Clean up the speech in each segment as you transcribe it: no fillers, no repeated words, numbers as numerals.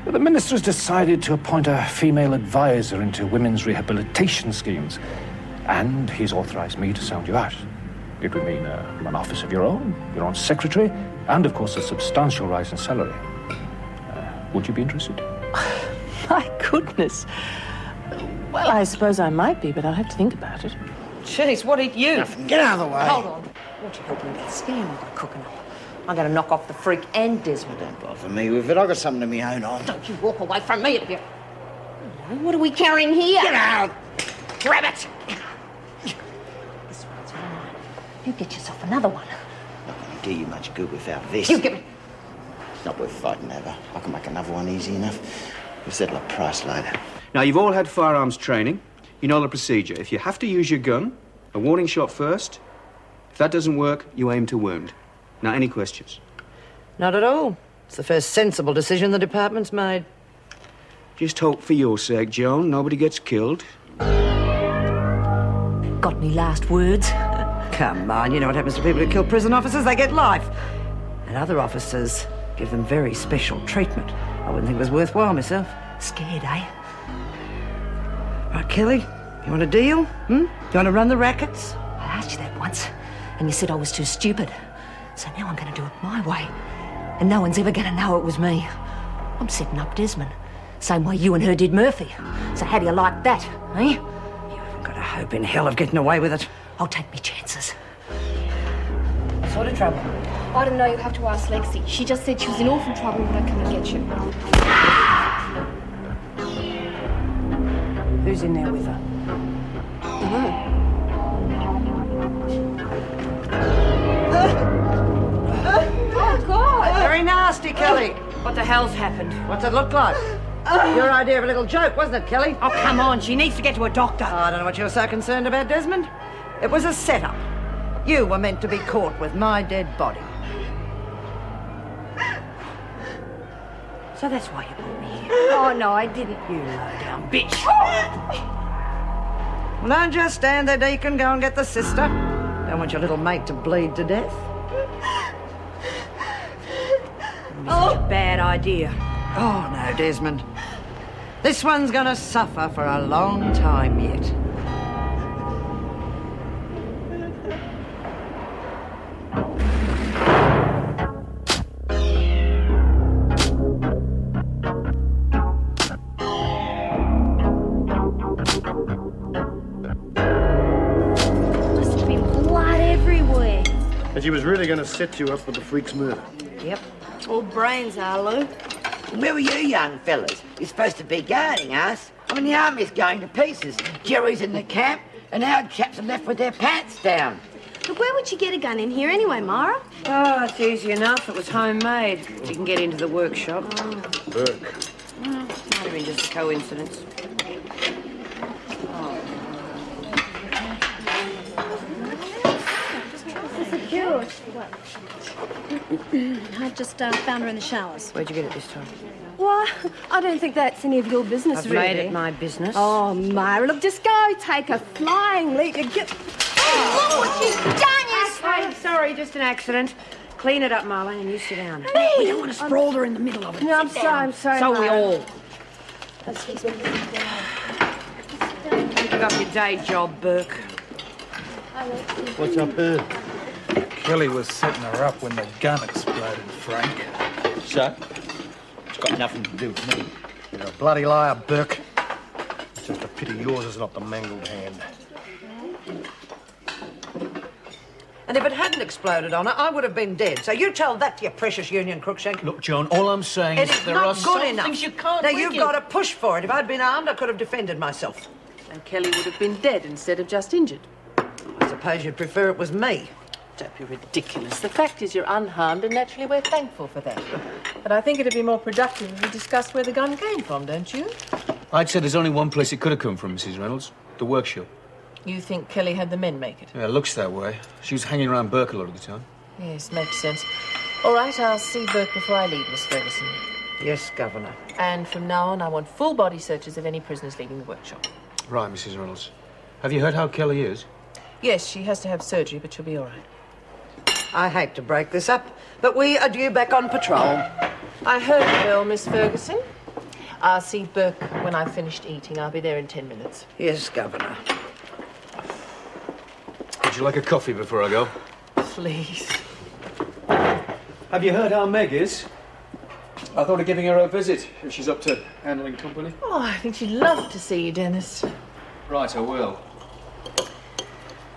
The Minister has decided to appoint a female advisor into women's rehabilitation schemes. And he's authorised me to sound you out. It would mean an office of your own secretary, and, of course, a substantial rise in salary. Would you be interested? My goodness. Well, I suppose I might be, but I'll have to think about it. Jeez, what did you? Nothing. Get out of the way. Hold on. Won't you help me with the scam I've got cooking up? I'm going to knock off the freak and Desmond. Don't bother me with it. I've got something of my own on. Don't you walk away from me if you... What are we carrying here? Get out! Grab it! This one's mine. You get yourself another one. Not going to do you much good without this. You give me... It's not worth fighting over. I can make another one easy enough. We'll settle a price later. Now, you've all had firearms training. You know the procedure. If you have to use your gun, a warning shot first. If that doesn't work, you aim to wound. Now, any questions? Not at all. It's the first sensible decision the department's made. Just hope for your sake, Joan, nobody gets killed. Got any last words? Come on, you know what happens to people who kill prison officers? They get life. And other officers give them very special treatment. I wouldn't think it was worthwhile myself. Scared, eh? Right, Kelly, you want a deal? You want to run the rackets? I asked you that once, and you said I was too stupid. So now I'm going to do it my way. And no one's ever going to know it was me. I'm setting up Desmond. Same way you and her did Murphy. So how do you like that, eh? You haven't got a hope in hell of getting away with it. I'll take me chances. What sort of trouble? I don't know, you'll have to ask Lexi. She just said she was in awful trouble when I come and get you. Who's in there with her? Oh, God! Very nasty, Kelly. What the hell's happened? What's it look like? Your idea of a little joke, wasn't it, Kelly? Oh, come on. She needs to get to a doctor. Oh, I don't know what you were so concerned about, Desmond. It was a setup. You were meant to be caught with my dead body. So that's why you brought me here. Oh, no, I didn't. You low-down bitch. Well, don't just stand there, Deacon. Go and get the sister. Don't want your little mate to bleed to death. Such a bad idea. Oh, no, Desmond. This one's gonna suffer for a long time yet. Must have been blood everywhere. And she was really going to set you up for the freak's murder. Yep. All brains are, Lou. Where were you, young fellas? You're supposed to be guarding us. I mean, the army's going to pieces. Jerry's in the camp, and our chaps are left with their pants down. But where would you get a gun in here anyway, Mara? Oh, it's easy enough. It was homemade. You can get into the workshop. Burke. Might have been just a coincidence. Secure. I just found her in the showers. Where'd you get it this time? Well, I don't think that's any of your business, I've really. made it my business. Oh, Myra, look, just go take a flying leap. You get... Oh, look what you've done, you... Sorry, just an accident. Clean it up, Marlene, and you sit down. We don't want to sprawl her in the middle of it. No, I'm sorry, So we Myra. all. Pick up your day job, Burke. What's up here? Kelly was setting her up when the gun exploded, Frank. So? It's got nothing to do with me. You're a bloody liar, Burke. It's just a pity yours is not the mangled hand. And if it hadn't exploded on her, I would have been dead. So you tell that to your precious Union Crookshank. Look, Joan, all I'm saying It is is there not are good some enough. things you can't Now, bring you've in. got to push for it. If I'd been armed, I could have defended myself. And Kelly would have been dead instead of just injured. I suppose you'd prefer it was me. Don't be ridiculous. The fact is you're unharmed, and naturally we're thankful for that. But I think it'd be more productive if we discussed where the gun came from, don't you? I'd say there's only one place it could have come from, Mrs. Reynolds. The workshop. You think Kelly had the men make it? Yeah, it looks that way. She was hanging around Burke a lot of the time. Yes, makes sense. All right, I'll see Burke before I leave, Miss Ferguson. Yes, Governor. And from now on, I want full body searches of any prisoners leaving the workshop. Right, Mrs. Reynolds. Have you heard how Kelly is? Yes, she has to have surgery, but she'll be all right. I hate to break this up, but we are due back on patrol. I heard well, Miss Ferguson. I'll see Burke when I've finished eating. I'll be there in 10 minutes. Yes, Governor. Would you like a coffee before I go? Please. Have you heard how Meg is? I thought of giving her a visit if she's up to handling company. Oh, I think she'd love to see you, Dennis. Right, I will.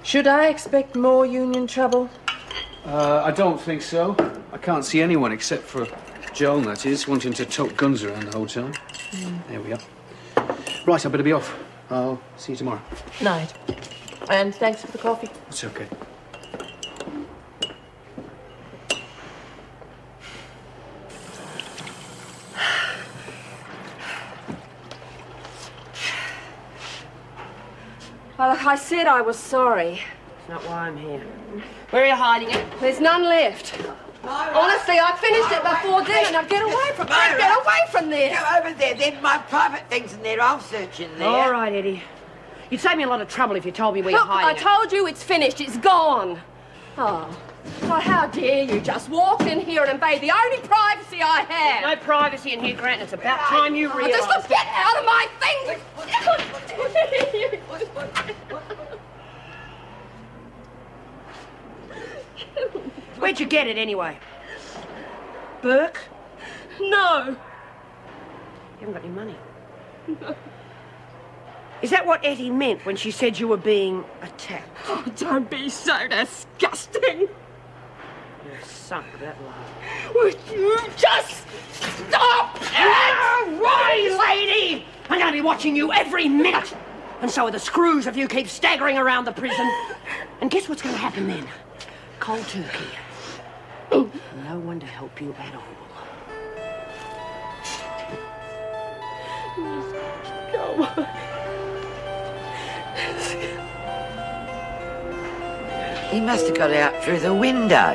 Should I expect more union trouble? I don't think so. I can't see anyone except for Joan, that is, wanting to tote guns around the hotel. There we are. Right, I better be off. I'll see you tomorrow. Night. And thanks for the coffee. It's okay. Well, look, I said I was sorry. That's not why I'm here. Where are you hiding it? There's none left. Honestly, I finished it before dinner. Now get away from there. Get away from there. Go over there. There's my private things in there. I'll search in there. All right, Eddie. You'd save me a lot of trouble if you told me where you're Look, I hiding it. told you it's finished. It's gone. Oh. Well, how dare you just walk in here and invade the only privacy I have? No privacy in here, Grant. It's about time you realise. Just look, get out of my things! Where'd you get it anyway? Burke? No. You haven't got any money. Is that what Etty meant when she said you were being attacked? Oh, don't be so disgusting. You're sunk with that lie. Would you just stop it? Why, lady? I'm going to be watching you every minute. And so are the screws if you keep staggering around the prison. And guess what's going to happen then? Cold turkey. No one to help you at all. Go on. He must have got out through the window.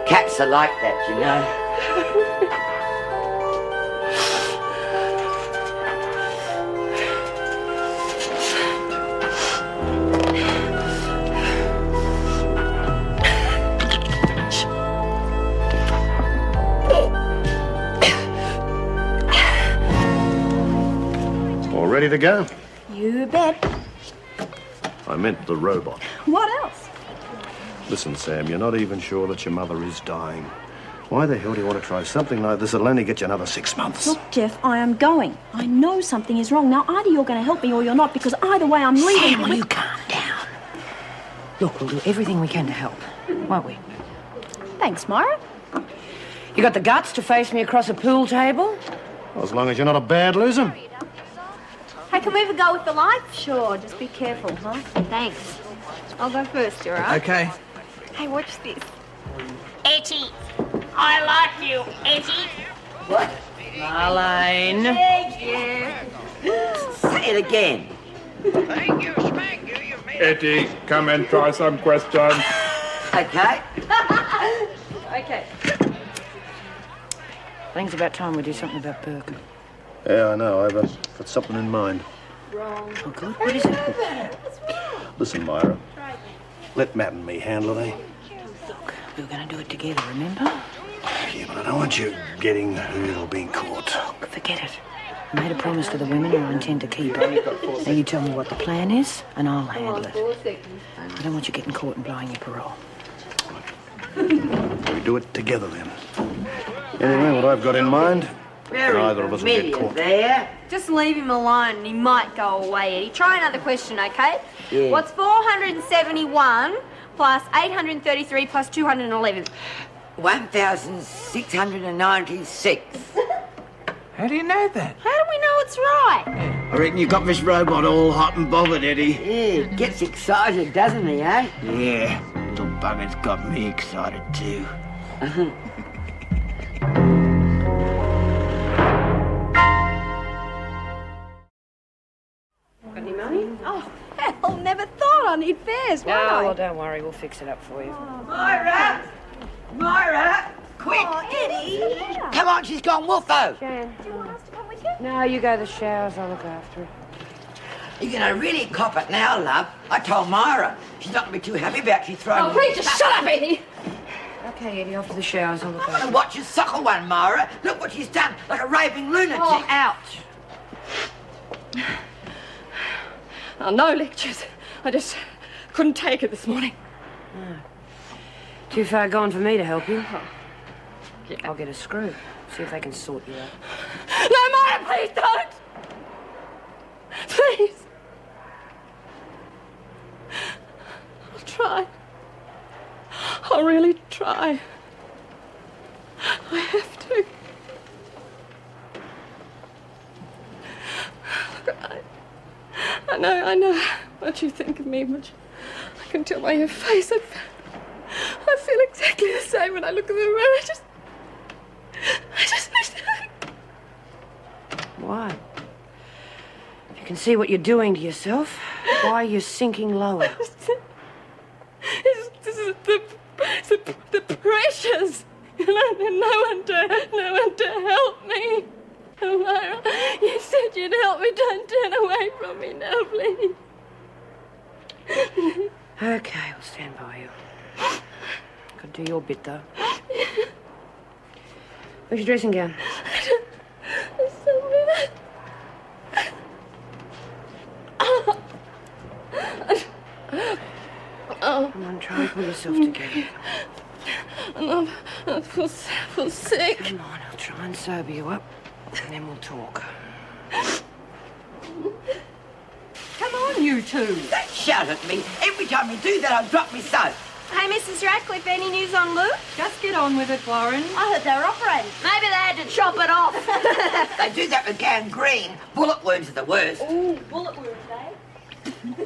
Cats are like that, you know. All ready to go? You bet. I meant the robot. What else? Listen, Sam, you're not even sure that your mother is dying. Why the hell do you want to try something like this? It'll only get you another 6 months. Look, Jeff, I am going. I know something is wrong. Now, either you're going to help me or you're not, because either way I'm leaving. Sam, will you calm down? Look, we'll do everything we can to help, won't we? Thanks, Myra. You got the guts to face me across a pool table? Well, as long as you're not a bad loser. Hey, can we ever go with the lights? Sure, just be careful, huh? Thanks. I'll go first, you all right? Okay. Hey, watch this. Etty, I like you, Etty. What? Marlene. Say it again. Eddie, come and try some questions. Okay. Okay. I think it's about time we do something about Burke. Yeah, I know. I've got something in mind. Oh, good. What is it? Listen, Myra. Let Matt and me handle it, eh? Look, we were going to do it together, remember? Yeah, but I don't want you getting hurt or being caught. Forget it. I made a promise to the women and I intend to keep it. Now you tell me what the plan is and I'll handle it. I don't want you getting caught and blowing your parole. We do it together, then. Anyway, what I've got in mind, neither of us will get caught. There. Just leave him alone and he might go away, Eddie. Try another question, okay? Yeah. What's 471 plus 833 plus 211? 1,696. How do you know that? How do we know it's right? I reckon you got this robot all hot and bothered, Eddie. Yeah, gets excited, doesn't he, eh? Yeah, little bugger's got me excited too. Got any money? Oh, hell, never thought I need fares, would I? Well, don't worry. We'll fix it up for you. Myra! Myra! Quick! Oh, Eddie! Come on, she's gone woofo! Jan. Do you want us to come with you? No, you go to the showers. I'll look after it. You're gonna really cop it now, love. I told Myra. She's not gonna be too happy about you throwing... Oh, please just shut up, Eddie. Okay. Okay, Eddie, off to the showers. I'll look I want over. to watch your soccer one, Myra. Look what she's done, like a raving lunatic. Oh, ouch. Oh, no lectures. I just couldn't take it this morning. Too far gone for me to help you. I'll get a screw. See if they can sort you out. No, Myra, please don't! Please. I'll try. I'll really try. I have to. Look, I know what you think of me, but I can tell by your face. I feel exactly the same when I look in the mirror. I just wish that Why? If you can see what you're doing to yourself, why are you sinking lower? This is the pressures. No one to help me. Oh, Myra, you said you'd help me. Don't turn away from me now, please. Okay, I'll stand by you. Got to do your bit, though. Where's your dressing gown? Come on, try and pull yourself together. I feel sick. Come on, I'll try and sober you up, and then we'll talk. Come on, you two. Don't shout at me. Every time you do that, I'll drop me soap. Hey, Mrs. Radcliffe, any news on Luke? Just get on with it, Warren. I heard they were operating. Maybe they had to chop it off. They do that with gangrene. Bullet wounds are the worst. Ooh, bullet wounds, eh?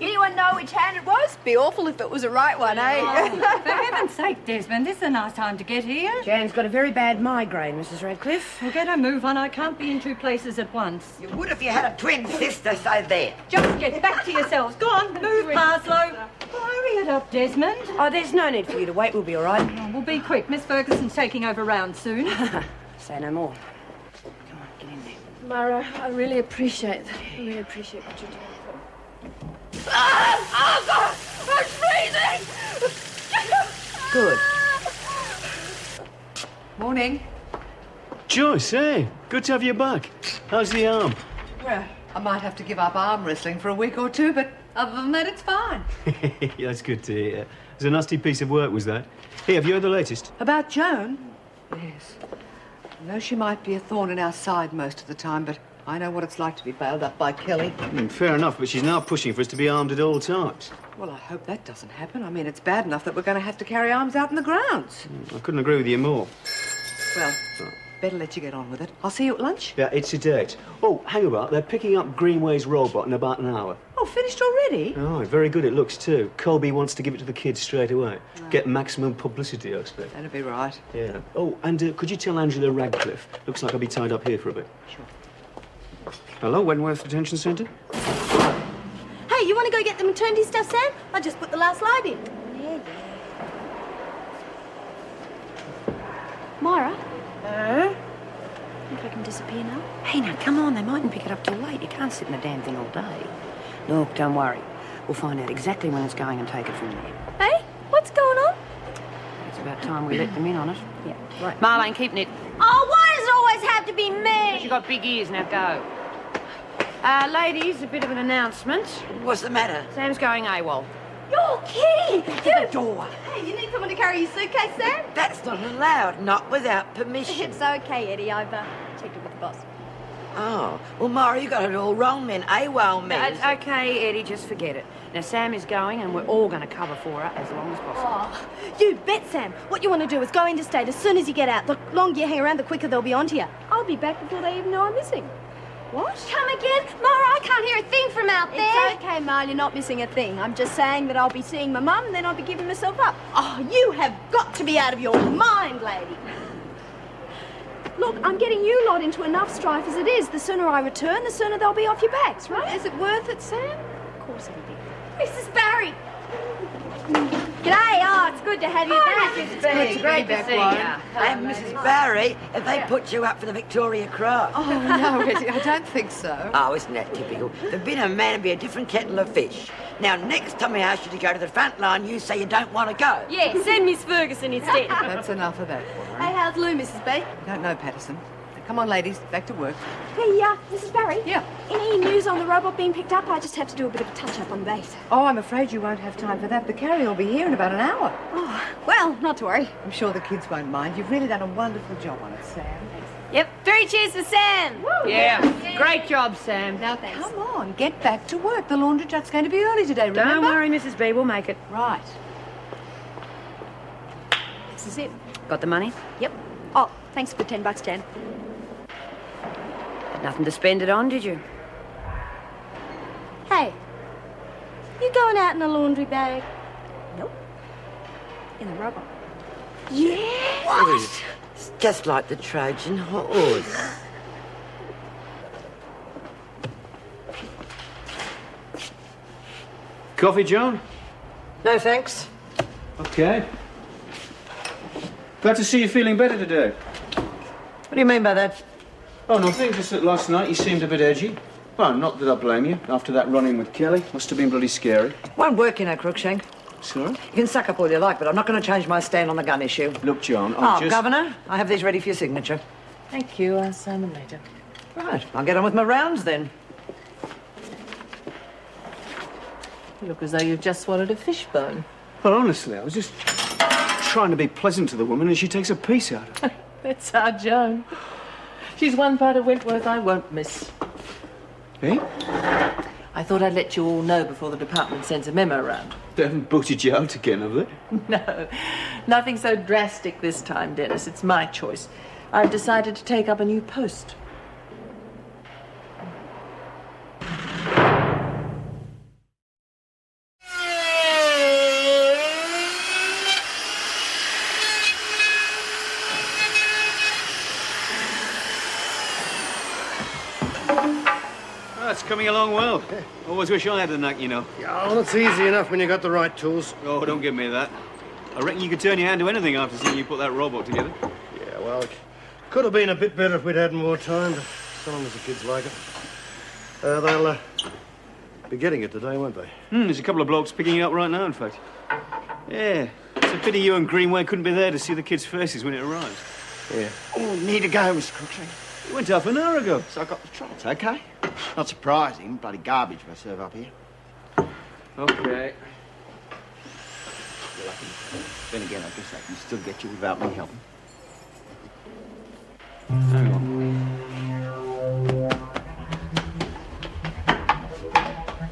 Anyone know which hand it was? Be awful if it was a right one, eh? Oh, for heaven's sake, Desmond, this is a nice time to get here. Jan's got a very bad migraine, Mrs. Radcliffe. Well, get a move on. I can't be in two places at once. You would if you had a twin sister, so there. Just get back to yourselves. Go on, move, Parslow. Hurry it up, Desmond. Oh, there's no need for you to wait. We'll be all right. Oh, we'll be quick. Miss Ferguson's taking over round soon. Say no more. Come on, get in there. Myra, I really appreciate that. I really appreciate what you're doing. God! I'm freezing! Good. Morning. Joyce, hey, good to have you back. How's the arm? Well, I might have to give up arm wrestling for a week or two, but other than that, it's fine. That's good to hear. It was a nasty piece of work, was that? Hey, have you heard the latest? About Joan? Yes. I know she might be a thorn in our side most of the time, but I know what it's like to be bailed up by Kelly. Fair enough, but she's now pushing for us to be armed at all times. Well, I hope that doesn't happen. I mean, it's bad enough that we're going to have to carry arms out in the grounds. I couldn't agree with you more. Well, better let you get on with it. I'll see you at lunch. Yeah, it's a date. Oh, hang about. They're picking up Greenway's robot in about an hour. Oh, finished already? Oh, very good it looks, too. Colby wants to give it to the kids straight away. Get maximum publicity, I expect. That'll be right. Yeah. Oh, and could you tell Angela Radcliffe? Looks like I'll be tied up here for a bit. Sure. Hello, Wentworth Detention Centre? Hey, you want to go get the maternity stuff, Sam? I just put the last load in. Yeah. Myra? Think I can disappear now? Hey, now, come on. They mightn't pick it up till late. You can't sit in the damn thing all day. Look, don't worry. We'll find out exactly when it's going and take it from there. Hey, what's going on? It's about time we let them in on it. Yeah, right. Marlene, keep it. Oh, why does it always have to be me? You've got big ears, now go. Ladies, a bit of an announcement. What's the matter? Sam's going AWOL. You're kidding! The door. Hey, you need someone to carry your suitcase, Sam? That's not allowed, not without permission. It's okay, Eddie. I've checked it with the boss. Oh, well, Mara, you got it all wrong, then. AWOL means... That's okay, Eddie, just forget it. Now, Sam is going, and we're all going to cover for her as long as possible. Oh, you bet, Sam. What you want to do is go interstate as soon as you get out. The longer you hang around, the quicker they'll be onto you. I'll be back before they even know I'm missing. What? Come again? Mara, I can't hear a thing from out there. It's okay, Ma, you're not missing a thing. I'm just saying that I'll be seeing my mum, and then I'll be giving myself up. Oh, you have got to be out of your mind, lady. Look, I'm getting you lot into enough strife as it is. The sooner I return, the sooner they'll be off your backs, right? Is it worth it, Sam? Of course it'll be. Mrs. Barry! G'day. Oh, it's good to have you back. It's great to see you. And Mrs. Barry, have they put you up for the Victoria Cross? Oh, no, Eddie, I don't think so. Oh, isn't that typical? For being a man, it'd be a different kettle of fish. Now, next time I ask you to go to the front line, you say you don't want to go. Yeah, send Miss Ferguson instead. That's enough of that, Warren. Hey, how's Lou, Mrs. B? Don't know, Patterson. Come on, ladies, back to work. Hey, Mrs. Barry? Yeah? Any news on the robot being picked up? I just have to do a bit of a touch-up on the base. Oh, I'm afraid you won't have time for that. The carrier will be here in about an hour. Oh, well, not to worry. I'm sure the kids won't mind. You've really done a wonderful job on it, Sam. Yep, 3 cheers for Sam. Woo. Yeah, great job, Sam. No, thanks. Come on, get back to work. The laundry truck's going to be early today, remember? Don't worry, Mrs. B, we'll make it. Right. This is it. Got the money? Yep. Oh, thanks for the $10, Jan. Had nothing to spend it on, did you? Hey, you going out in a laundry bag? Nope. In the robot. Yeah. What? It's just like the Trojan horse. Coffee, Joan? No, thanks. Okay. Glad to see you feeling better today. What do you mean by that? Oh, nothing. Just that last night you seemed a bit edgy. Well, not that I blame you. After that run-in with Kelly, must have been bloody scary. Won't work, Crookshank. Sorry? You can suck up all you like, but I'm not going to change my stand on the gun issue. Look, Joan, I'm just... Governor, I have these ready for your signature. Thank you. I'll sign them later. Right, I'll get on with my rounds then. You look as though you've just swallowed a fish bone. Well, honestly, I was just trying to be pleasant to the woman and she takes a piece out of it. That's our Joan. She's one part of Wentworth I won't miss. Eh? I thought I'd let you all know before the department sends a memo round. They haven't booted you out again, have they? No, nothing so drastic this time, Dennis. It's my choice. I've decided to take up a new post. It's coming along well. Always wish I had the knack, you know. Yeah, well, it's easy enough when you got the right tools. Oh, don't give me that. I reckon you could turn your hand to anything after seeing you put that robot together. Yeah, well, it could have been a bit better if we'd had more time, but so long as the kids like it. They'll be getting it today, won't they? There's a couple of blokes picking it up right now, in fact. Yeah, it's a pity you and Greenway couldn't be there to see the kids' faces when it arrives. Yeah. Oh, need to go, Mr. Crookshank. It went half an hour ago. So I got the trots, okay? Not surprising, bloody garbage they serve up here. Okay. You're lucky. Then again, I guess I can still get you without me helping. Hang on.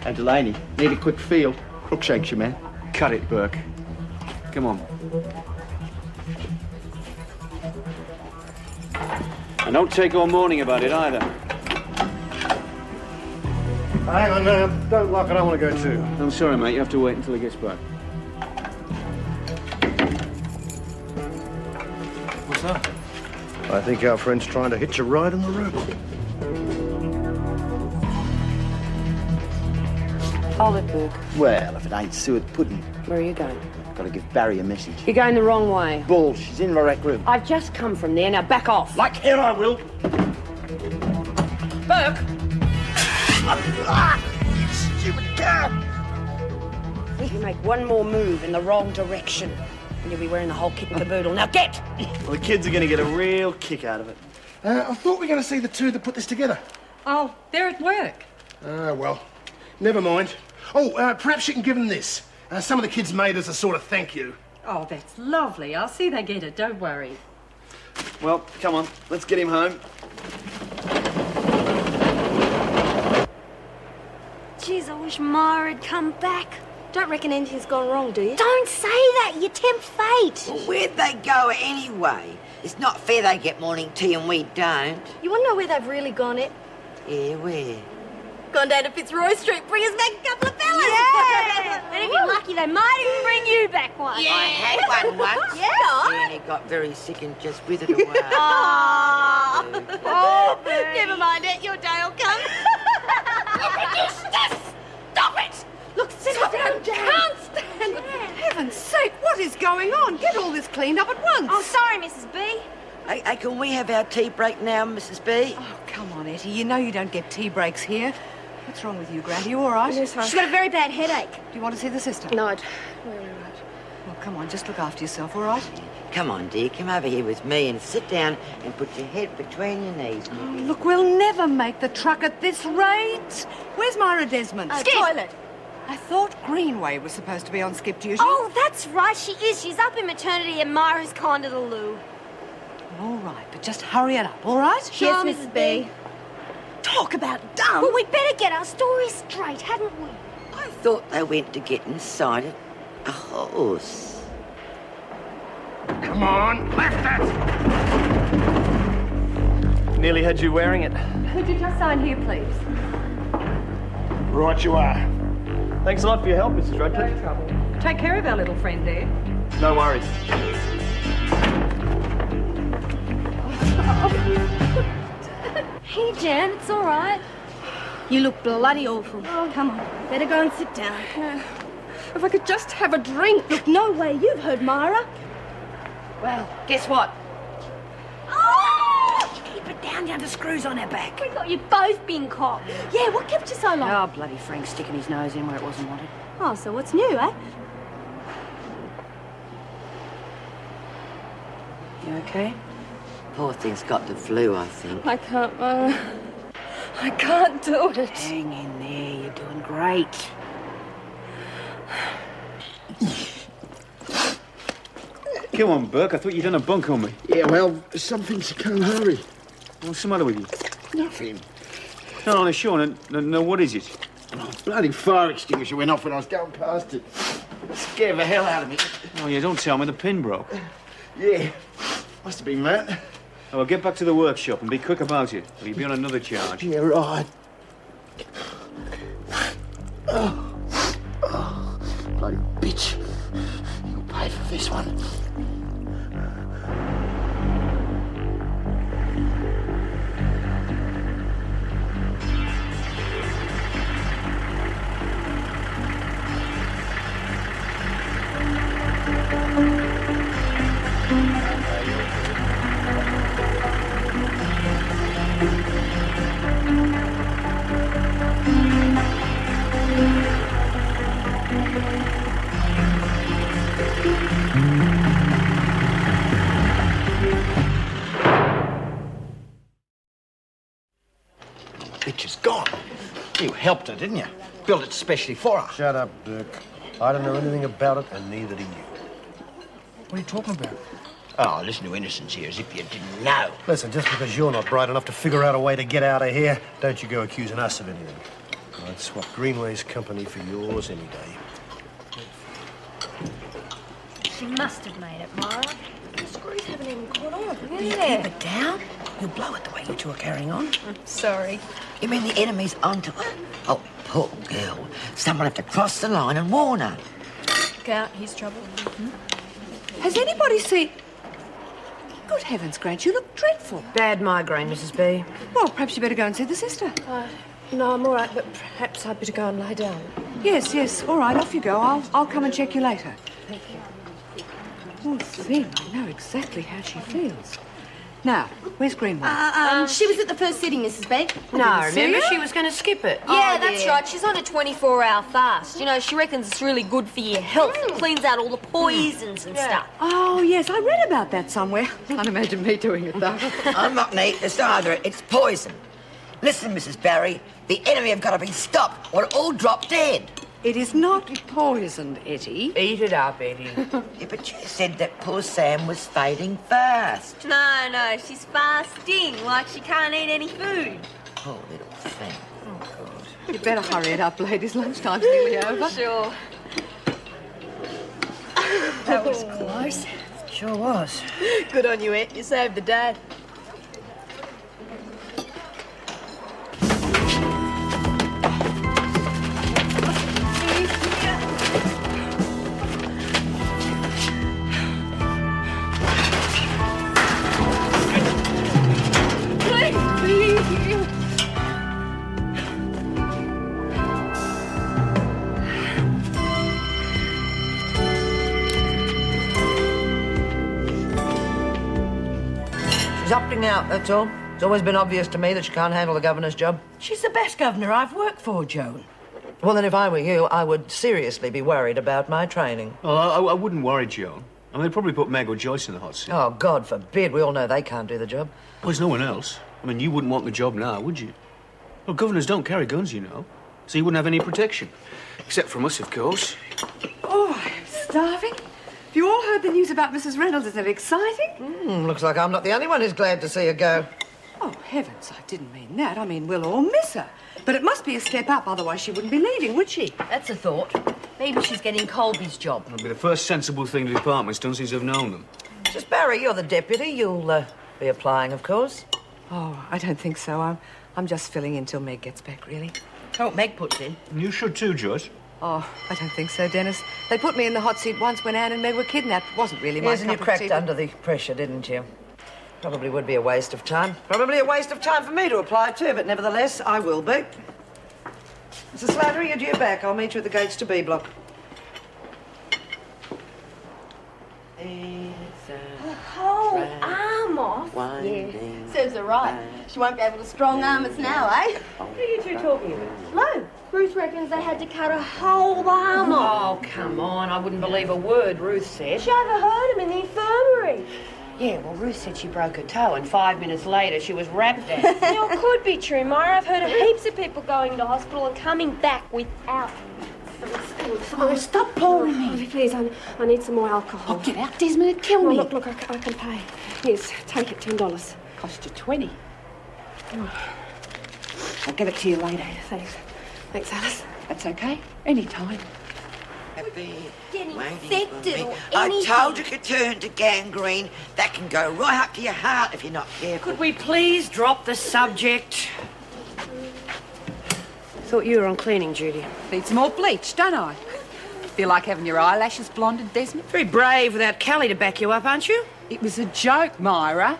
Hey, Delaney, need a quick feel. Crookshank's your man. Cut it, Burke. Come on. And don't take all morning about it either. Hang on, don't lock it. I want to go too. I'm sorry, mate. You have to wait until he gets back. What's that? I think our friend's trying to hitch a ride in the robot. Hold it, Burke. Well, if it ain't suet pudding, Where are you going? gotta give Barry a message. You're going the wrong way. Bull, she's in the rec room. I've just come from there. Now back off. Like hell I will. Burke! You stupid cow! If you make one more move in the wrong direction, and you'll be wearing the whole kit and caboodle. Now get! Well, the kids are going to get a real kick out of it. I thought we were going to see the two that put this together. Oh, they're at work. Well, never mind. Oh, perhaps you can give them this. Some of the kids made as a sort of thank you. Oh, that's lovely. I'll see they get it. Don't worry. Well, come on. Let's get him home. Jeez, I wish Ma had come back. Don't reckon anything's gone wrong, do you? Don't say that. You tempt fate. Well, where'd they go anyway? It's not fair they get morning tea and we don't. You want to know where they've really gone, Ed? Yeah, where? Gone down to Fitzroy Street. Bring us back a couple of fellas. Yeah. And if you're lucky, they might even bring you back one. Yeah. I had one once. Yeah. And he got very sick and just withered away. Oh, never mind it. Your day will come. Stop it! Look, sit down. Can't stand it. heaven's sake, what is going on? Get all this cleaned up at once. Oh, sorry, Mrs. B. Hey, can we have our tea break now, Mrs. B? Oh, come on, Etty. You know you don't get tea breaks here. What's wrong with you, Grant? Are you all right? Yes, She's got a very bad headache. Do you want to see the sister? No, we're all right. Well, come on, just look after yourself, all right? Come on, dear, come over here with me and sit down and put your head between your knees. Oh, look, we'll never make the truck at this rate. Where's Myra Desmond? Skip. Toilet. I thought Greenway was supposed to be on skip duty. Oh, that's right, she is. She's up in maternity and Myra's gone to the loo. All right, but just hurry it up, all right? Yes, Mrs. B. Talk about dumb. Well, we'd better get our story straight, hadn't we? I thought they went to get inside a horse. Come on, left that! Nearly had you wearing it. Could you just sign here, please? Right you are. Thanks a lot for your help, Mrs. Radcliffe. No trouble. Take care of our little friend there. No worries. Hey, Jan, it's all right. You look bloody awful. Oh, come on. Better go and sit down. If I could just have a drink. Look, no way. You've heard Myra. Well, guess what? Oh! Keep it down, the screws on her back. We thought you'd both been caught. Yeah, what kept you so long? Oh, bloody Frank sticking his nose in where it wasn't wanted. Oh, so what's new, eh? You okay? Poor thing's got the flu, I think. I can't, Myra. I can't do it. Hang in there, you're doing great. Come on, Burke. I thought you'd done a bunk on me. Yeah, well, some things you can't hurry. What's the matter with you? Nothing. No, sure. No, what is it? Oh, bloody fire extinguisher went off when I was going past it. Scared the hell out of me. Oh, yeah, don't tell me the pin broke. Yeah, must have been that. Oh, well, get back to the workshop and be quick about it, or you'll be on another charge. Yeah, right. Bloody bitch. You'll pay for this one. Bitch is gone. You helped her, didn't you? Built it specially for her. Shut up, Dirk. I don't know anything about it, and neither do you. What are you talking about? Oh, listen to Innocence here as if you didn't know. Listen, just because you're not bright enough to figure out a way to get out of here, don't you go accusing us of anything. I'd swap Greenway's company for yours any day. She must have made it, Myra. The screws haven't even caught on. Will you keep it down? You'll blow it the way you two are carrying on. Sorry. You mean the enemy's onto her? Oh, poor girl. Someone have to cross the line and warn her. Look out, he's trouble. Has anybody seen... Good heavens, Grant, you look dreadful. Bad migraine, Mrs. B. Well, perhaps you better go and see the sister. No, I'm all right, but perhaps I'd better go and lie down. Yes, all right, off you go. I'll come and check you later. Thank you. Oh, thing, I know exactly how she feels. Now, where's Greenway? She was at the first sitting, Mrs. B. No, remember she was going to skip it. Yeah, that's right. She's on a 24-hour fast. You know, she reckons it's really good for your health. It cleans out all the poisons and stuff. Oh, yes, I read about that somewhere. Can't imagine me doing it, though. I'm not neat. It's either. It's poison. Listen, Mrs. Barry, the enemy have got to be stopped or it'll all drop dead. It is not poisoned, Etty. Eat it up, Eddie. Yeah, but you said that poor Sam was fading fast. No, she's fasting, like she can't eat any food. Poor little thing. You'd better hurry it up, ladies. Lunchtime's nearly over. Sure. That was close. Sure was. Good on you, Ed. You saved the dad. opting out, that's all. It's always been obvious to me that she can't handle the governor's job. She's the best governor I've worked for, Joan. Well, then if I were you, I would seriously be worried about my training. Well, I wouldn't worry, Joan. I mean, they'd probably put Meg or Joyce in the hot seat. Oh, God forbid. We all know they can't do the job. Well, there's no one else. I mean, you wouldn't want the job now, would you? Well, governors don't carry guns, you know. So you wouldn't have any protection. Except from us, of course. Oh, I'm starving. Have you all heard the news about Mrs. Reynolds? Isn't it exciting? Looks like I'm not the only one who's glad to see her go. Oh, heavens, I didn't mean that. I mean, we'll all miss her. But it must be a step up, otherwise she wouldn't be leaving, would she? That's a thought. Maybe she's getting Colby's job. It'll be the first sensible thing the department's done since I've known them. Just Barry, you're the deputy. You'll be applying, of course. Oh, I don't think so. I'm just filling in till Meg gets back, really. Oh, Meg puts in. You should too, Joyce. Oh, I don't think so, Dennis. They put me in the hot seat once when Anne and Meg were kidnapped. It wasn't really my Yes, and you cup of cracked tea, but- under the pressure, didn't you? Probably would be a waste of time. Probably a waste of time for me to apply too, but nevertheless, I will be. Mrs. Slattery, you're due back. I'll meet you at the gates to B block. Whole arm off? Yeah, serves her right. She won't be able to strong arm us now, eh? What are you two talking about? No, Ruth reckons they had to cut her whole arm off. Oh, come on. I wouldn't believe a word Ruth said. She overheard him in the infirmary. Yeah, well, Ruth said she broke her toe and 5 minutes later she was wrapped out. Now, it could be true, Myra. I've heard of heaps of people going to hospital and coming back without. Oh, stop pouring me. Oh, please, I need some more alcohol. Oh, get out, Desmond. It'd kill me. Look, I can pay. Yes, take it, $10. Cost you 20. I'll give it to you later. Thanks, Alice. That's okay. Any time. Get infected or I anything. told you could turn to gangrene. That can go right up to your heart if you're not careful. Could we please drop the subject? Thought you were on cleaning duty. Need some more bleach, don't I? Feel like having your eyelashes blonded, Desmond? Very brave without Callie to back you up, aren't you? It was a joke, Myra.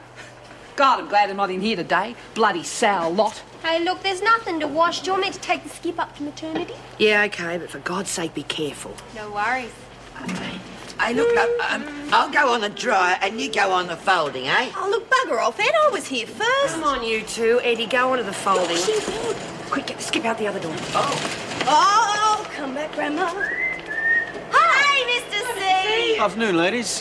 God, I'm glad I'm not in here today. Bloody sour lot. Hey, look, there's nothing to wash. Do you want me to take the skip up to maternity? Yeah, okay, but for God's sake, be careful. No worries. Hey, look, I'll go on the dryer and you go on the folding, eh? Oh, look, bugger off, Ed. I was here first. Come on, you two. Eddie, go onto the folding. Quick, get the skip out the other door. Oh, come back, Grandma. Hi, Mr. C. Afternoon, ladies.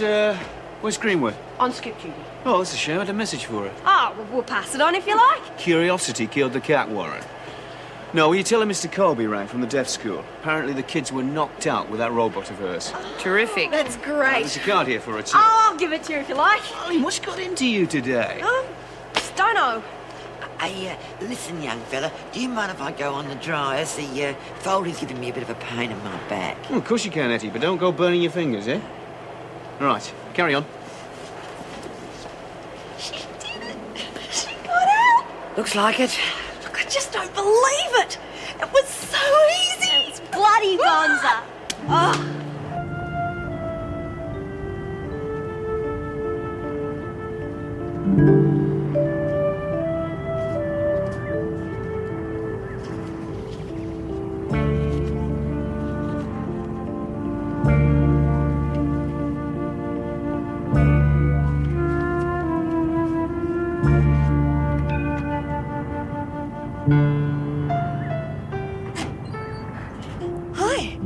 Where's Greenwood? On skip duty. Oh, that's a shame. I had a message for her. Oh, well, we'll pass it on if you like. Curiosity killed the cat, Warren. No, will you tell her Mr. Colby rang from the deaf school? Apparently the kids were knocked out with that robot of hers. Terrific. That's great. There's a card here for her, too. Oh, I'll give it to you if you like. Darling, what's got into you today? Oh, just don't know. Hey, listen, young fella, do you mind if I go on the dryers? The folding's giving me a bit of a pain in my back. Well, of course you can, Etty, but don't go burning your fingers, eh? All right, carry on. She did it. She got out. Looks like it. Look, I just don't believe it. It was so easy. It's bloody bonza. Oh. Hi.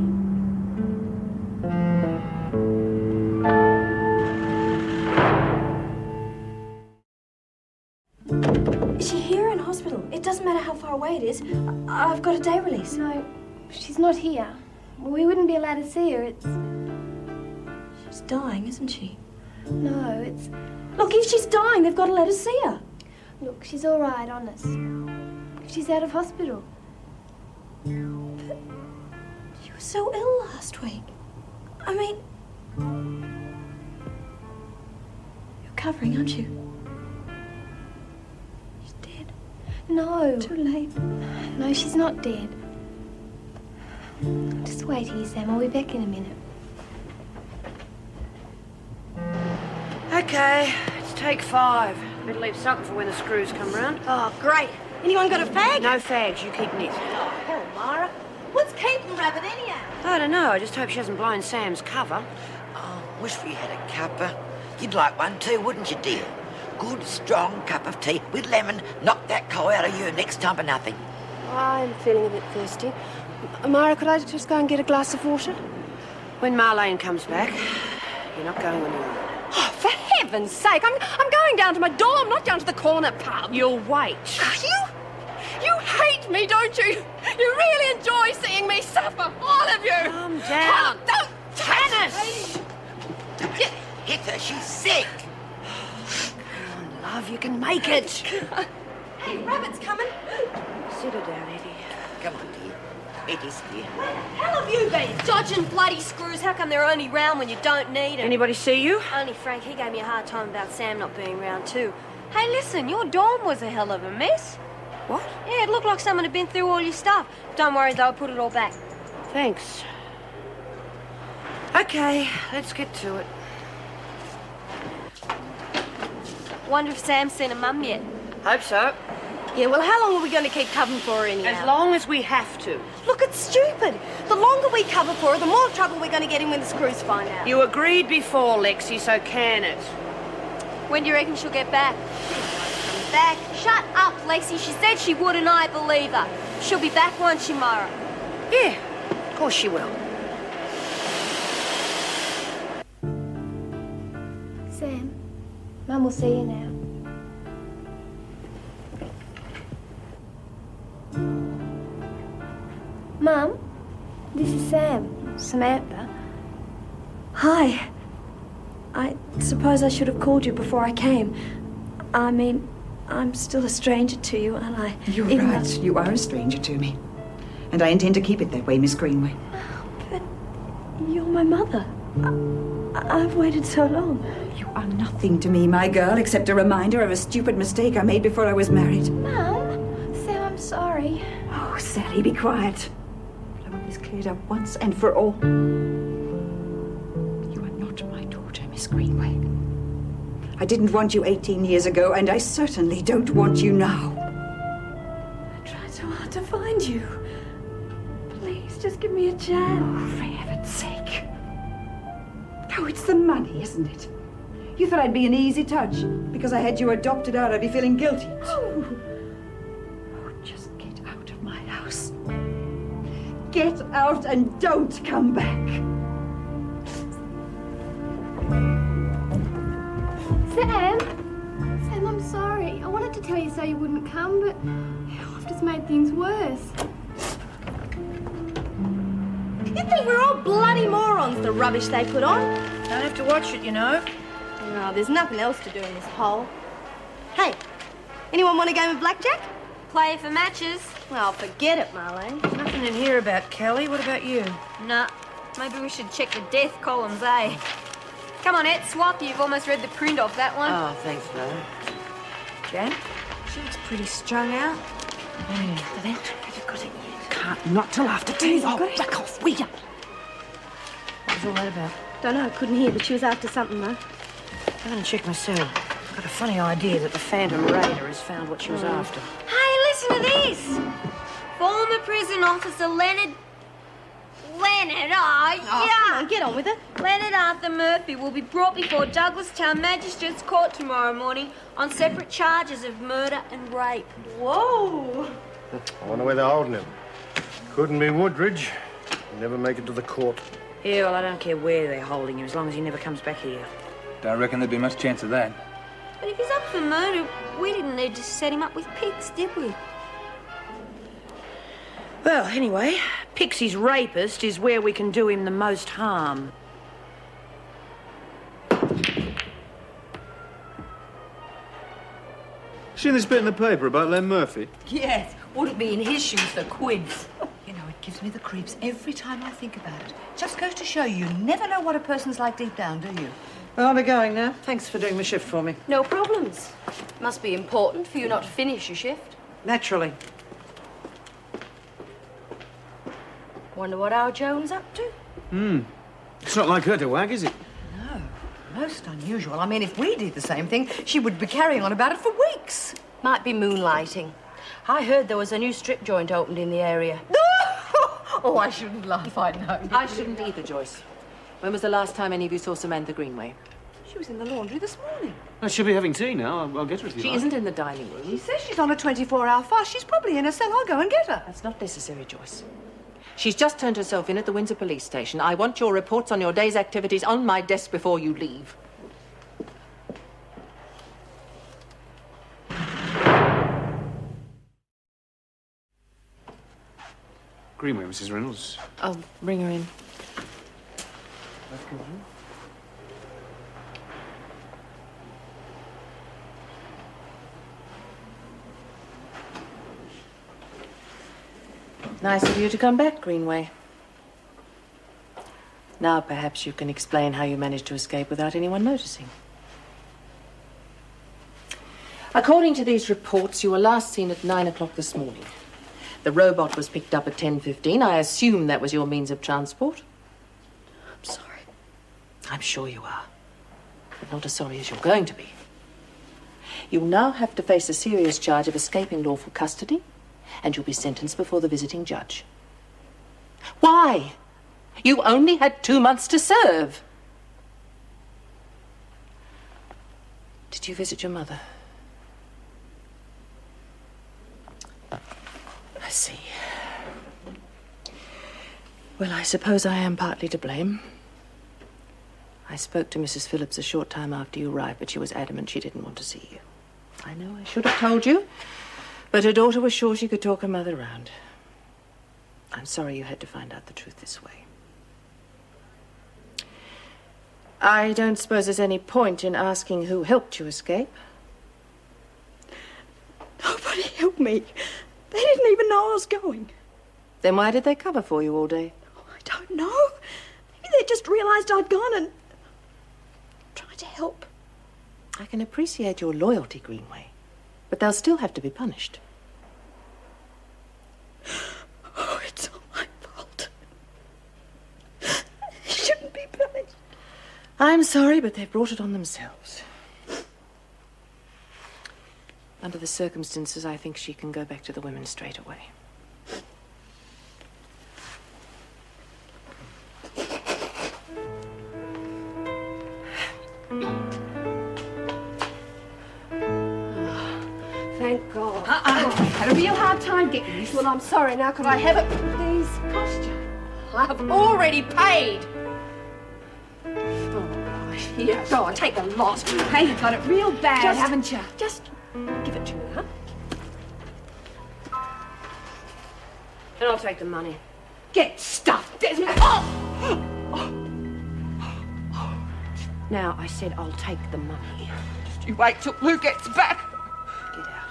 Is she here in hospital? It doesn't matter how far away it is. I've got a day release. No, she's not here. We wouldn't be allowed to see her. She's dying, isn't she? No, it's... Look, if she's dying, they've got to let us see her. Look, she's all right, honest. She's out of hospital. But you were so ill last week. I mean... You're covering, aren't you? She's dead. No. Too late. No, she's not dead. Just wait here, Sam. I'll be back in a minute. Okay, it's take 5. Better leave something for when the screws come round. Oh, great. Anyone got a fag? No fags, you keep knit. Oh, hell, Myra. What's keeping Rabbit anyhow? I don't know, I just hope she hasn't blown Sam's cover. Oh, wish we had a cuppa. You'd like one too, wouldn't you, dear? good, strong cup of tea with lemon. Knock that coal out of you next time for nothing. I'm feeling a bit thirsty. Myra, could I just go and get a glass of water? When Marlene comes back, you're not going on your own. Oh, for heaven's sake, I'm going down to my dorm, not down to the corner pub. You'll wait. You hate me, don't you? You really enjoy seeing me suffer, all of you. Calm down. Oh, don't Janice! Hit her, she's sick. Come on, love, you can make it. Hey, Rabbit's coming. Sit her down, Eddie. Come on, dear. Eddie's dear. Hell have you been? Dodging bloody screws. How come they're only round when you don't need them? Anybody see you? Only Frank. He gave me a hard time about Sam not being round too. Hey, listen, your dorm was a hell of a mess. What? Yeah, it looked like someone had been through all your stuff. Don't worry, though, I'll put it all back. Thanks. Okay, let's get to it. Wonder if Sam's seen her mum yet. Hope so. Yeah, well, how long are we going to keep covering for her anyhow? As long as we have to. Look, it's stupid. The longer we cover for her, the more trouble we're going to get in when the screws find out. You agreed before, Lexi, so can it? When do you reckon she'll get back? Back? Shut up, Lexi. She said she would and I believe her. She'll be back, won't she, Myra? Yeah, of course she will. Sam, Mum will see you now. Mum, this is Sam. Samantha. Hi. I suppose I should have called you before I came. I mean, I'm still a stranger to you, and I... You're right. You are a stranger to me. And I intend to keep it that way, Miss Greenway. But you're my mother. I've waited so long. You are nothing to me, my girl, except a reminder of a stupid mistake I made before I was married. Mum, Sam, I'm sorry. Oh, Sally, be quiet. I want this cleared up once and for all. You are not my daughter, Miss Greenway. I didn't want you 18 years ago, and I certainly don't want you now. I tried so hard to find you. Please, just give me a chance. Oh, for heaven's sake. Oh, it's the money, isn't it? You thought I'd be an easy touch because I had you adopted out. I'd be feeling guilty. Oh, just get out of my house. Get out and don't come back. Sam! Sam, I'm sorry. I wanted to tell you so you wouldn't come, but I've just made things worse. You think we're all bloody morons, the rubbish they put on? Don't have to watch it, you know. No, there's nothing else to do in this hole. Hey, anyone want a game of blackjack? Play for matches. Well, forget it, Marlene. There's nothing in here about Kelly. What about you? Nah, maybe we should check the death columns, eh? Come on, Ed, swap. You've almost read the print off that one. Oh, thanks, Mother. Jan? She looks pretty strung out. Can't not till after tea. Oh, back off, will ya? What was all that about? Don't know, couldn't hear, but she was after something, though. I'm going to check myself. I've got a funny idea that the Phantom Raider has found what she was after. Hey, listen to this. Former prison officer Leonard, yeah. Come on, get on with it. Leonard Arthur Murphy will be brought before Douglastown Magistrates Court tomorrow morning on separate charges of murder and rape. Whoa. I wonder where they're holding him. Couldn't be Woodridge. Never make it to the court. Yeah, well, I don't care where they're holding him as long as he never comes back here. Don't reckon there'd be much chance of that. But if he's up for murder, we didn't need to set him up with pigs, did we? Well, anyway, Pixie's rapist is where we can do him the most harm. Seen this bit in the paper about Len Murphy? Yes, wouldn't be in his shoes for quids. You know, it gives me the creeps every time I think about it. Just goes to show you never know what a person's like deep down, do you? Well, I'll be going now. Thanks for doing my shift for me. No problems. Must be important for you not to finish your shift. Naturally. Wonder what our Joan's up to? It's not like her to wag, is it? No, most unusual. I mean, if we did the same thing, she would be carrying on about it for weeks. Might be moonlighting. I heard there was a new strip joint opened in the area. Oh, I shouldn't laugh, I know. I shouldn't either, Joyce. When was the last time any of you saw Samantha Greenway? She was in the laundry this morning. She'll be having tea now. I'll get her if you She like. isn't in the dining room. She says she's on a 24-hour fast. She's probably in her cell. I'll go and get her. That's not necessary, Joyce. She's just turned herself in at the Windsor police station. I want your reports on your day's activities on my desk before you leave. Greenway, Mrs. Reynolds. I'll bring her in. Nice of you to come back, Greenway. Now perhaps you can explain how you managed to escape without anyone noticing. According to these reports, you were last seen at 9 o'clock this morning. The robot was picked up at 10:15. I assume that was your means of transport. I'm sorry. I'm sure you are. But not as sorry as you're going to be. You'll now have to face a serious charge of escaping lawful custody, and you'll be sentenced before the visiting judge. Why? You only had 2 months to serve. Did you visit your mother? I see. Well, I suppose I am partly to blame. I spoke to Mrs. Phillips a short time after you arrived, but she was adamant she didn't want to see you. I know I should have told you, but her daughter was sure she could talk her mother round. I'm sorry you had to find out the truth this way. I don't suppose there's any point in asking who helped you escape. Nobody helped me. They didn't even know I was going. Then why did they cover for you all day? I don't know. Maybe they just realised I'd gone and tried to help. I can appreciate your loyalty, Greenway, but they'll still have to be punished. Oh, it's all my fault. They shouldn't be punished. I'm sorry, but they've brought it on themselves. Under the circumstances, I think she can go back to the women straight away. Thank God. Had a real hard time getting this. Well, I'm sorry now. Could I have it, please? Cost you. I've already paid. Oh, here, go on, take the lot. Hey, you've got it real bad, haven't you? Just give it to me, huh? And I'll take the money. Get stuffed, Desmond. Oh! Now, I said I'll take the money. Just you wait till Lou gets back. Get out.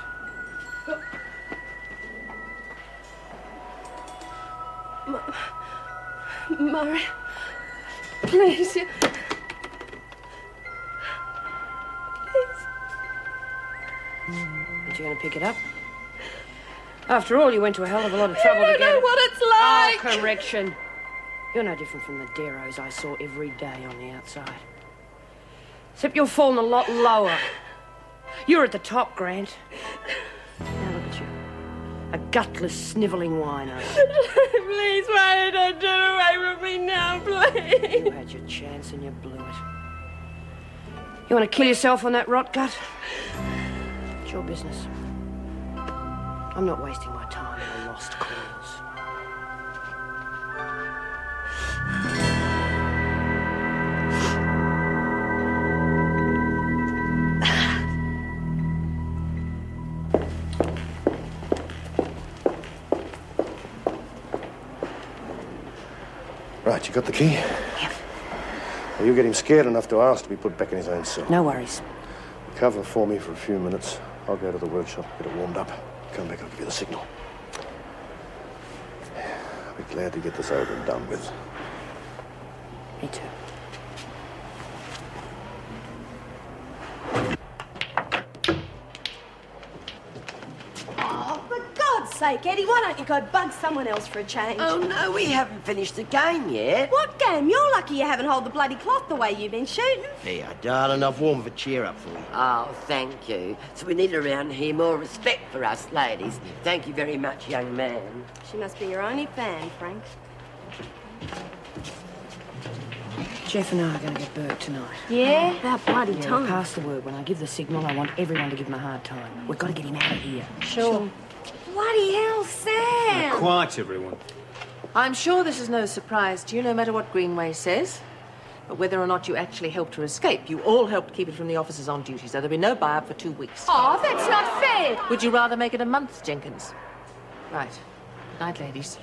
Murray, please. Please. Aren't you going to pick it up? After all, you went to a hell of a lot of trouble to get it. I don't know what it's like. Oh, correction. You're no different from the Deros I saw every day on the outside. Except you're falling a lot lower. You're at the top, Grant. Now look at you. A gutless, snivelling whiner. Please, why did I turn away from me now, please? You had your chance and you blew it. You want to kill yourself on that rot gut? It's your business. I'm not wasting my time on a lost cause. Right, you got the key? Yep. Well, you get him scared enough to ask to be put back in his own cell. No worries. Cover for me for a few minutes. I'll go to the workshop, get it warmed up. Come back, I'll give you the signal. I'll be glad to get this over and done with. Me too. Oh, for God's sake, Eddie, why don't you go bug someone else for a change? Oh, no, we haven't finished the game yet. What game? You're lucky you haven't held the bloody cloth the way you've been shooting. Here, darling, I've warmed a cheer up for you. Oh, thank you. So we need around here more respect for us ladies. Thank you very much, young man. She must be your only fan, Frank. Jeff and I are going to get burnt tonight. Yeah? About bloody Yeah, time. pass the word. When I give the signal, I want everyone to give him a hard time. We've got to get him out of here. Sure. Bloody hell, Sam! Quiet, everyone. I'm sure this is no surprise to you, no matter what Greenway says. But whether or not you actually helped her escape, you all helped keep it from the officers on duty, so there'll be no buy-up for 2 weeks. Oh, that's not fair! Would you rather make it a month, Jenkins? Right. Good night, ladies.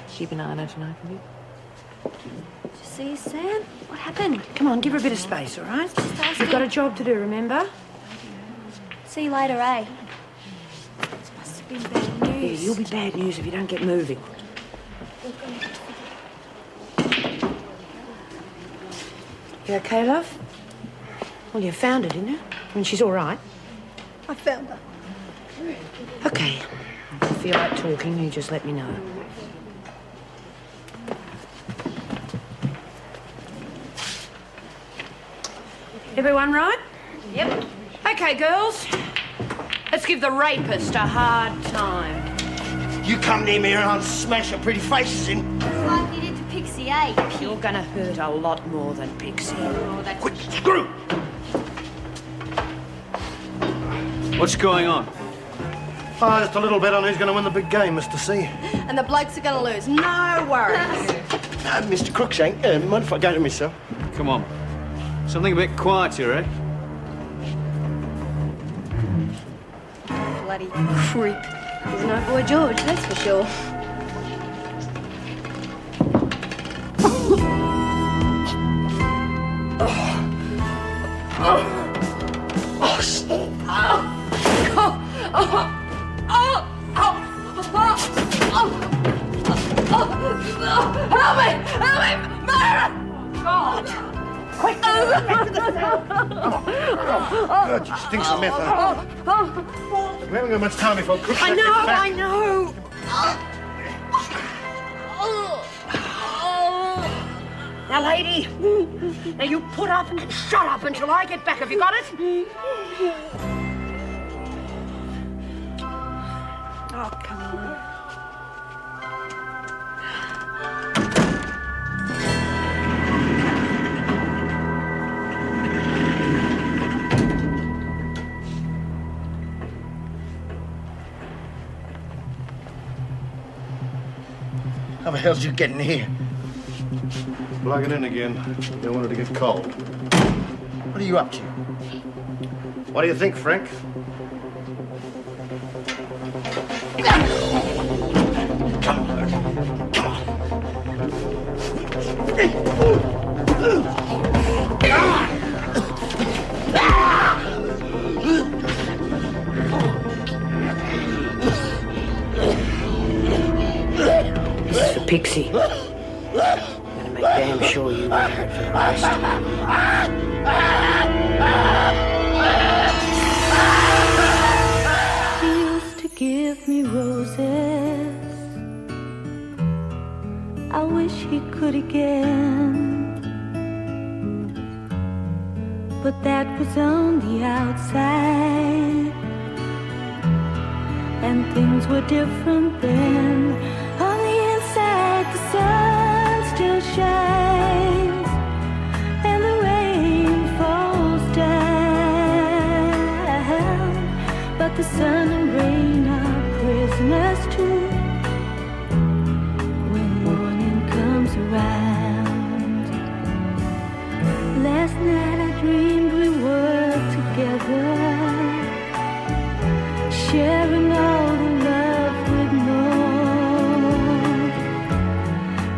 Keep an eye on her tonight, will you? Did you see Sam? What happened? Come on, give her a bit of space, all right? Just asking. You've got a job to do, remember? See you later, eh? This must have been bad Yeah, news. you'll be bad news if you don't get moving. You okay, love? Well, you found her, didn't you? I mean, she's all right. I found her. Okay. If you feel like talking, you just let me know. Everyone right? Yep. Okay, girls. Let's give the rapist a hard time. You come near me and I'll smash your pretty faces in. Like you did to Pixie, eh? You're gonna hurt a lot more than Pixie. Oh, that's... Quick, screw! What's going on? Oh, just a little bit on who's going to win the big game, Mr. C. And the blokes are gonna lose. No worries. Mr. Crookshank, mind if I go to myself? Come on. Something a bit quieter, eh? Bloody creep. He's no boy George, that's for sure. Help me! Help me! Myra! God! Quick! God, you stink of meth, huh? We haven't got much time before Crookshank gets back. I know! Now, lady, now you put up and shut up until I get back. Have you got it? Oh, come on. How the hell did you get in here? Plug it in again. Don't want it to get cold. What are you up to? What do you think, Frank? This is for Pixie. I'm gonna make damn sure you wear it for the rest. He used to give me roses. I wish he could again. But that was on the outside, and things were different then. On the inside, the sun still shines, and the rain falls down. But the sun and rain are prisoners too when morning comes around. Last night I dreamed we were together, sharing all the love we'd known,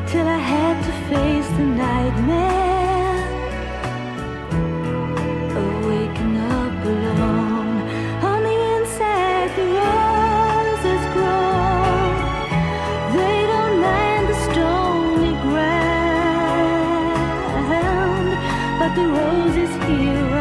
till I had to face the nightmare of waking up alone. On the inside, the roses grow. They don't mind the stony ground, but the roses here